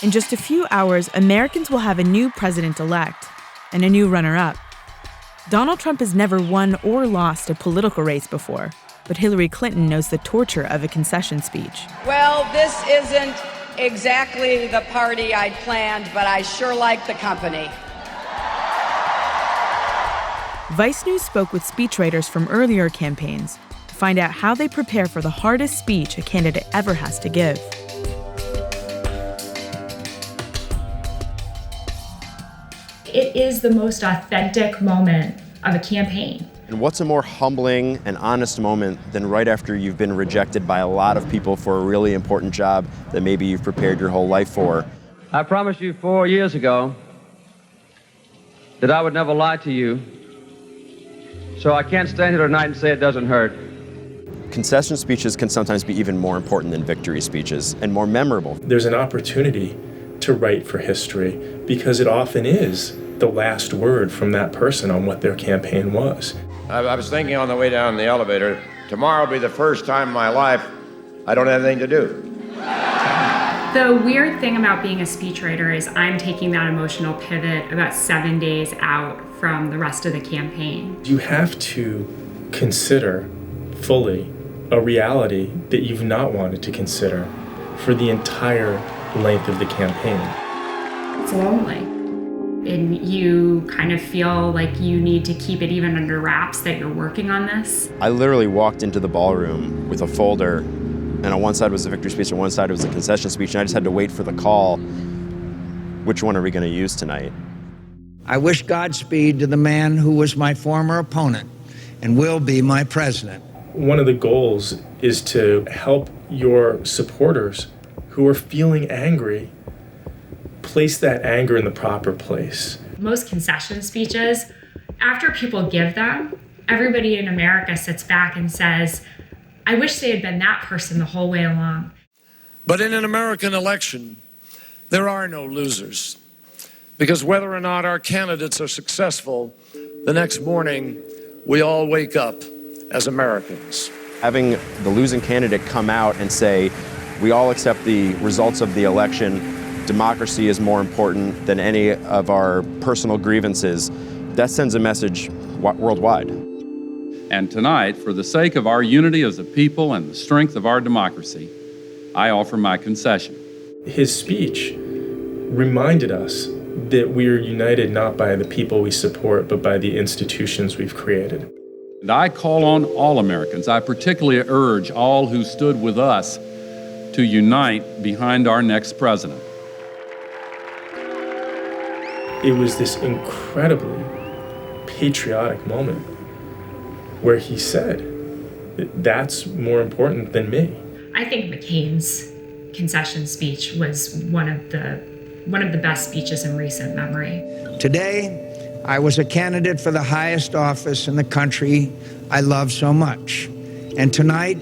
In just a few hours, Americans will have a new president-elect and a new runner-up. Donald Trump has never won or lost a political race before, but Hillary Clinton knows the torture of a concession speech. Well, this isn't exactly the party I'd planned, but I sure like the company. Vice News spoke with speechwriters from earlier campaigns to find out how they prepare for the hardest speech a candidate ever has to give. It is the most authentic moment of a campaign. And what's a more humbling and honest moment than right after you've been rejected by a lot of people for a really important job that maybe you've prepared your whole life for? I promised you 4 years ago that I would never lie to you, so I can't stand here tonight and say it doesn't hurt. Concession speeches can sometimes be even more important than victory speeches and more memorable. There's an opportunity to write for history because it often is the last word from that person on what their campaign was. I was thinking on the way down the elevator, tomorrow will be the first time in my life I don't have anything to do. The weird thing about being a speechwriter is I'm taking that emotional pivot about 7 days out from the rest of the campaign. You have to consider fully a reality that you've not wanted to consider for the entire length of the campaign. It's lonely. And you kind of feel like you need to keep it even under wraps that you're working on this. I literally walked into the ballroom with a folder, and on one side was the victory speech and one side was the concession speech, and I just had to wait for the call. Which one are we going to use tonight? I wish Godspeed to the man who was my former opponent and will be my president. One of the goals is to help your supporters who are feeling angry place that anger in the proper place. Most concession speeches, after people give them, everybody in America sits back and says, I wish they had been that person the whole way along. But in an American election, there are no losers. Because whether or not our candidates are successful, the next morning, we all wake up as Americans. Having the losing candidate come out and say, we all accept the results of the election, democracy is more important than any of our personal grievances, that sends a message worldwide. And tonight, for the sake of our unity as a people and the strength of our democracy, I offer my concession. His speech reminded us that we are united not by the people we support, but by the institutions we've created. And I call on all Americans, I particularly urge all who stood with us to unite behind our next president. It was this incredibly patriotic moment where he said, that's more important than me. I think McCain's concession speech was one of the best speeches in recent memory. Today, I was a candidate for the highest office in the country I love so much. And tonight,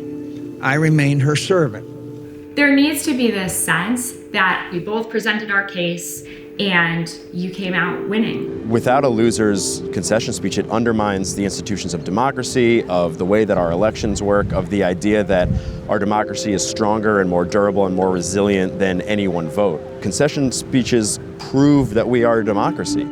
I remain her servant. There needs to be this sense that we both presented our case and you came out winning. Without a loser's concession speech, it undermines the institutions of democracy, of the way that our elections work, of the idea that our democracy is stronger and more durable and more resilient than any one vote. Concession speeches prove that we are a democracy.